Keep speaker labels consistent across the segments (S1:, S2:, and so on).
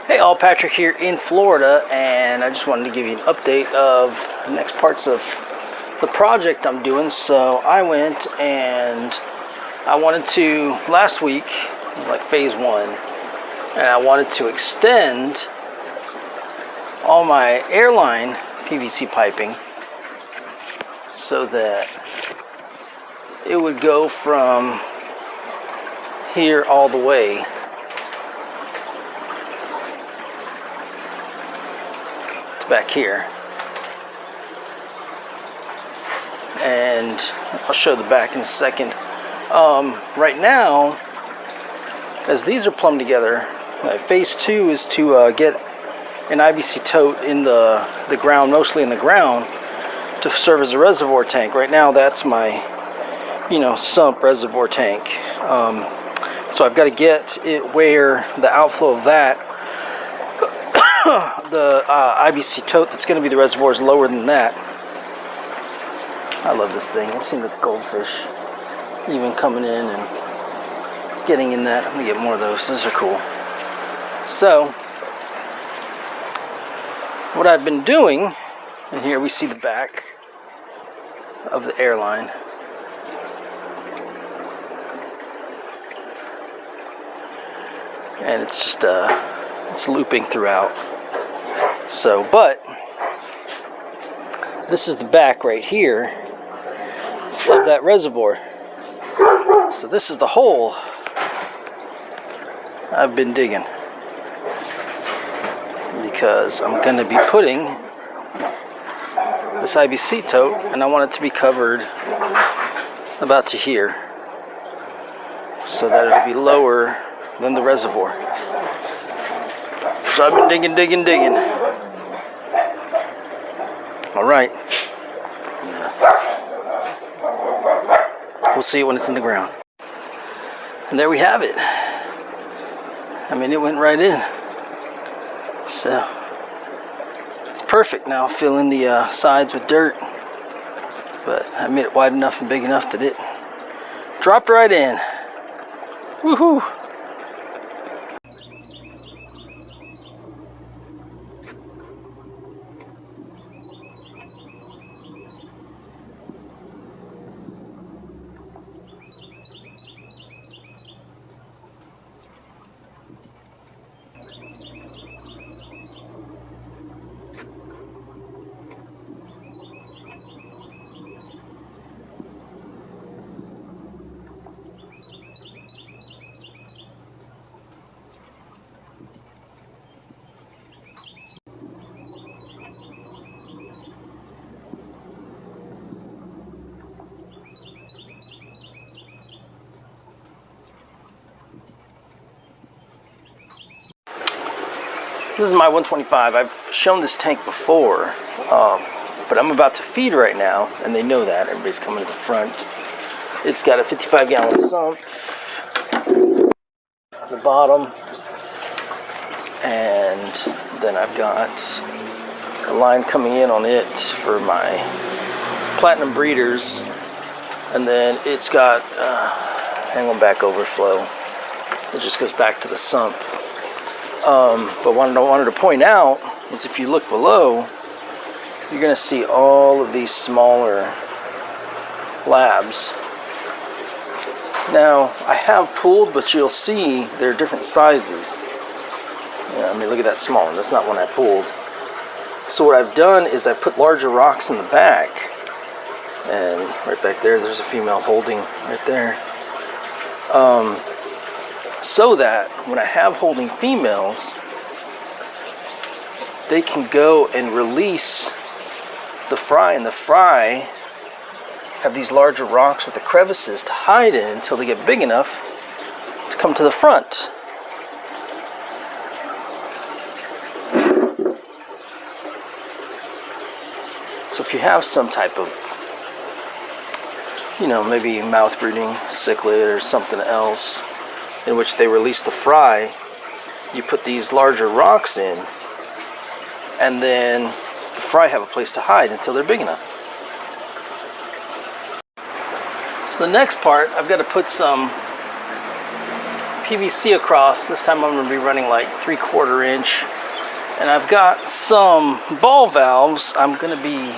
S1: Hey all, Patrick here in Florida, and I just wanted to give you an update of the next parts of the project I'm doing. So I went and I wanted to, last week, like phase one, and I wanted to extend all my airline PVC piping so that it would go from here all the way back here, and I'll show the back in a second. Right now, as these are plumbed together, phase two is to get an IBC tote in the ground, mostly in the ground, to serve as a reservoir tank. Right now that's my sump reservoir tank, so I've got to get it where the outflow of that the IBC tote that's going to be the reservoir is lower than that. I love this thing. I've seen the goldfish even coming in and getting in that. I'm going to get more of those. Those are cool. So what I've been doing, and here we see the back of the airline. And it's just it's looping throughout. So, but this is the back right here of that reservoir. So this is the hole I've been digging, because I'm going to be putting this IBC tote, and I want it to be covered about to here, so that it'll be lower than the reservoir. So I've been digging. All right. We'll see it when it's in the ground. And there we have it. I mean, it went right in. So it's perfect. Now I'll fill in the sides with dirt. But I made it wide enough and big enough that it dropped right in. Woohoo! This is my 125. I've shown this tank before, but I'm about to feed right now, and they know that. Everybody's coming to the front. It's got a 55-gallon sump at the bottom, and then I've got a line coming in on it for my platinum breeders, and then it's got hang on back overflow. It just goes back to the sump. But what I wanted to point out is, if you look below, you're going to see all of these smaller labs. Now, I have pulled, but you'll see they're different sizes. Yeah, I mean, look at that small one. That's not one I pulled. So what I've done is I put larger rocks in the back. And right back there, there's a female holding right there. So that when I have holding females, they can go and release the fry, and the fry have these larger rocks with the crevices to hide in until they get big enough to come to the front. So if you have some type of, maybe mouth breeding cichlid or something else, in which they release the fry, you put these larger rocks in, and then the fry have a place to hide until they're big enough. So the next part, I've got to put some PVC across. This time I'm going to be running like 3/4 inch. And I've got some ball valves I'm going to be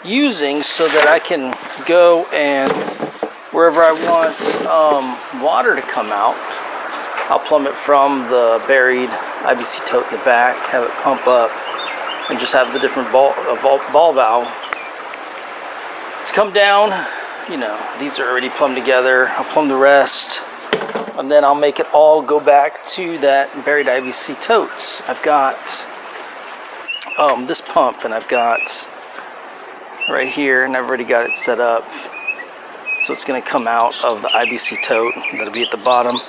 S1: using so that I can go and wherever I want water to come out, I'll plumb it from the buried IBC tote in the back, have it pump up, and just have the different ball valve to come down. You know, these are already plumbed together. I'll plumb the rest, and then I'll make it all go back to that buried IBC tote. I've got this pump, and I've got right here, and I've already got it set up. So it's going to come out of the IBC tote. That'll be at the bottom.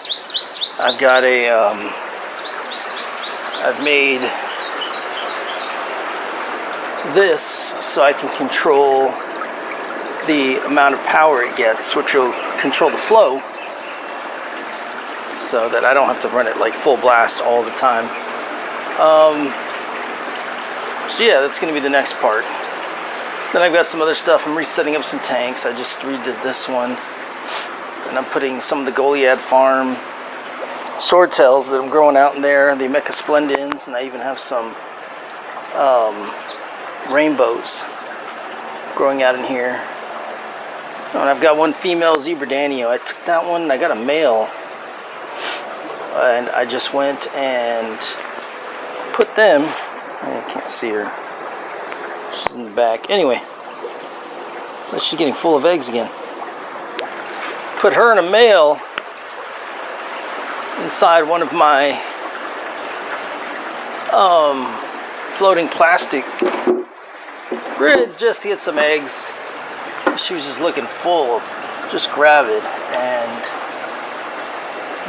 S1: I've got a, I've made this so I can control the amount of power it gets, which will control the flow so that I don't have to run it like full blast all the time. So yeah, that's going to be the next part. Then I've got some other stuff. I'm resetting up some tanks. I just redid this one. And I'm putting some of the Goliad Farm swordtails that I'm growing out in there, the Mecha Splendens, and I even have some rainbows growing out in here. Oh, and I've got one female Zebra Danio. I took that one and I got a male. And I just went and put them, I can't see her. She's in the back. Anyway, so she's getting full of eggs again. Put her and a male inside one of my floating plastic grids just to get some eggs. She was just looking full, just gravid, and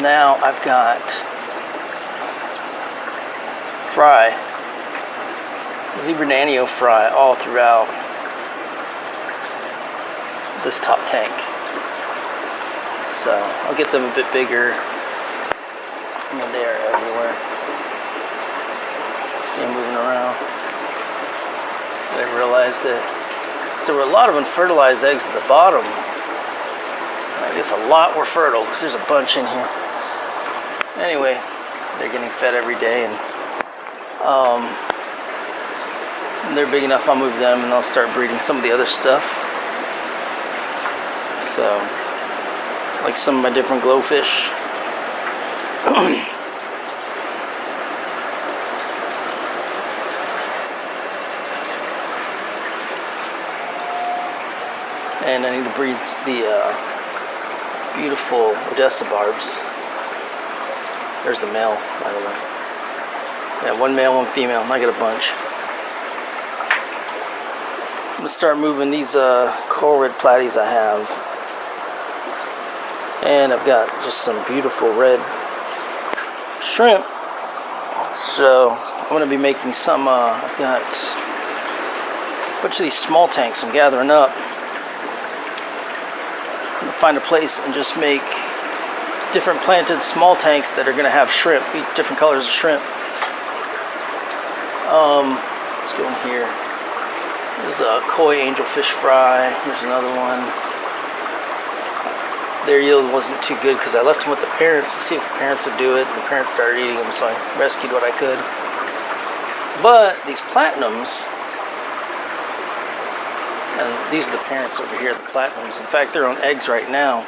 S1: now I've got fry, Zebra Nanio fry all throughout this top tank. So I'll get them a bit bigger. I mean, they are everywhere. See them moving around. I realized that there were a lot of unfertilized eggs at the bottom. I guess a lot were fertile because there's a bunch in here. Anyway, they're getting fed every day, and they're big enough. I'll move them and I'll start breeding some of the other stuff. So, like some of my different glowfish. And I need to breed the beautiful Odessa barbs. There's the male, by the way. Yeah, one male, one female. I got a bunch. I'm gonna start moving these coral red platies I have. And I've got just some beautiful red shrimp. So I'm gonna be making some, I've got a bunch of these small tanks I'm gathering up. I'm gonna find a place and just make different planted small tanks that are gonna have shrimp, different colors of shrimp. Let's go in here. There's a koi angelfish fry. Here's another one. Their yield wasn't too good because I left them with the parents to see if the parents would do it. The parents started eating them, so I rescued what I could. But these platinums, and these are the parents over here, the platinums. In fact, they're on eggs right now.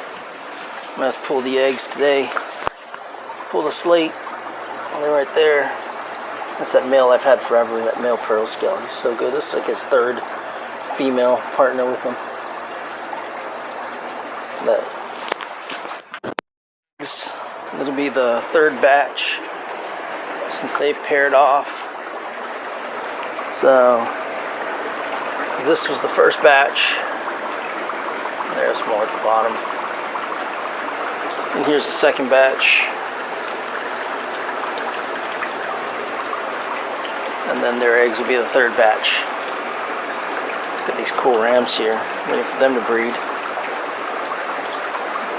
S1: I'm gonna have to pull the eggs today. Pull the slate. They're right there. That's that male I've had forever, that male pearl scale. He's so good. This is like his third female partner with him. It'll be the third batch since they paired off. So, this was the first batch. There's more at the bottom. And here's the second batch. And then their eggs will be the third batch. Got these cool rams here, waiting for them to breed.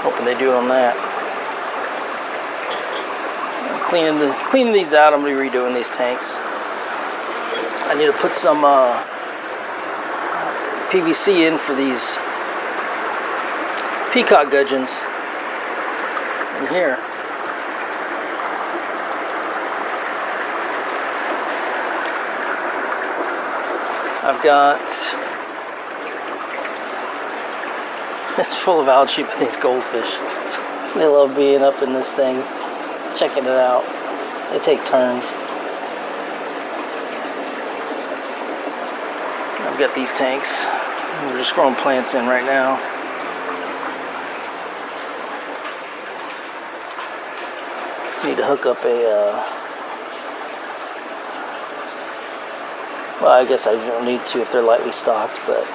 S1: Hoping they do on that. I'm cleaning these out. I'm going to be redoing these tanks. I need to put some PVC in for these peacock gudgeons in here. I've got, it's full of algae, but these goldfish, they love being up in this thing, checking it out. They take turns. I've got these tanks. We're just growing plants in right now. Need to hook up a, well, I guess I don't need to if they're lightly stocked, but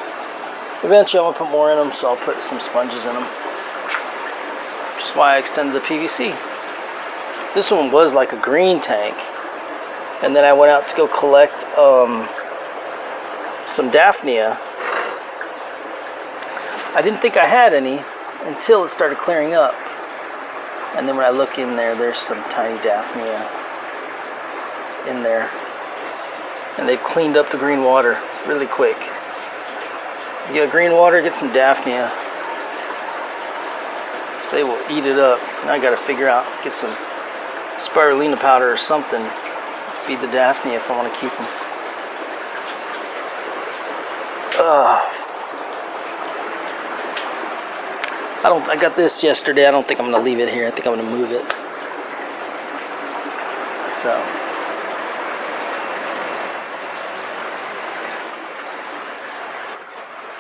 S1: eventually I'm going to put more in them, so I'll put some sponges in them. Which is why I extended the PVC. This one was like a green tank, and then I went out to go collect some Daphnia. I didn't think I had any until it started clearing up. And then when I look in there, there's some tiny Daphnia in there. And they've cleaned up the green water really quick. You get green water, get some Daphnia. So they will eat it up. And I gotta figure out, get some spirulina powder or something. Feed the Daphnia if I want to keep them. I got this yesterday. I don't think I'm gonna leave it here. I think I'm gonna move it. So.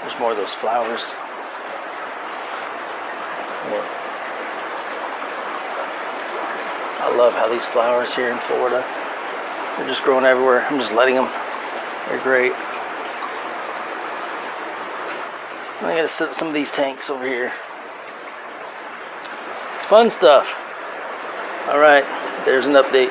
S1: There's more of those flowers. Yeah. I love how these flowers here in Florida, they're just growing everywhere. I'm just letting them. They're great. I gotta set up some of these tanks over here. Fun stuff. Alright, there's an update.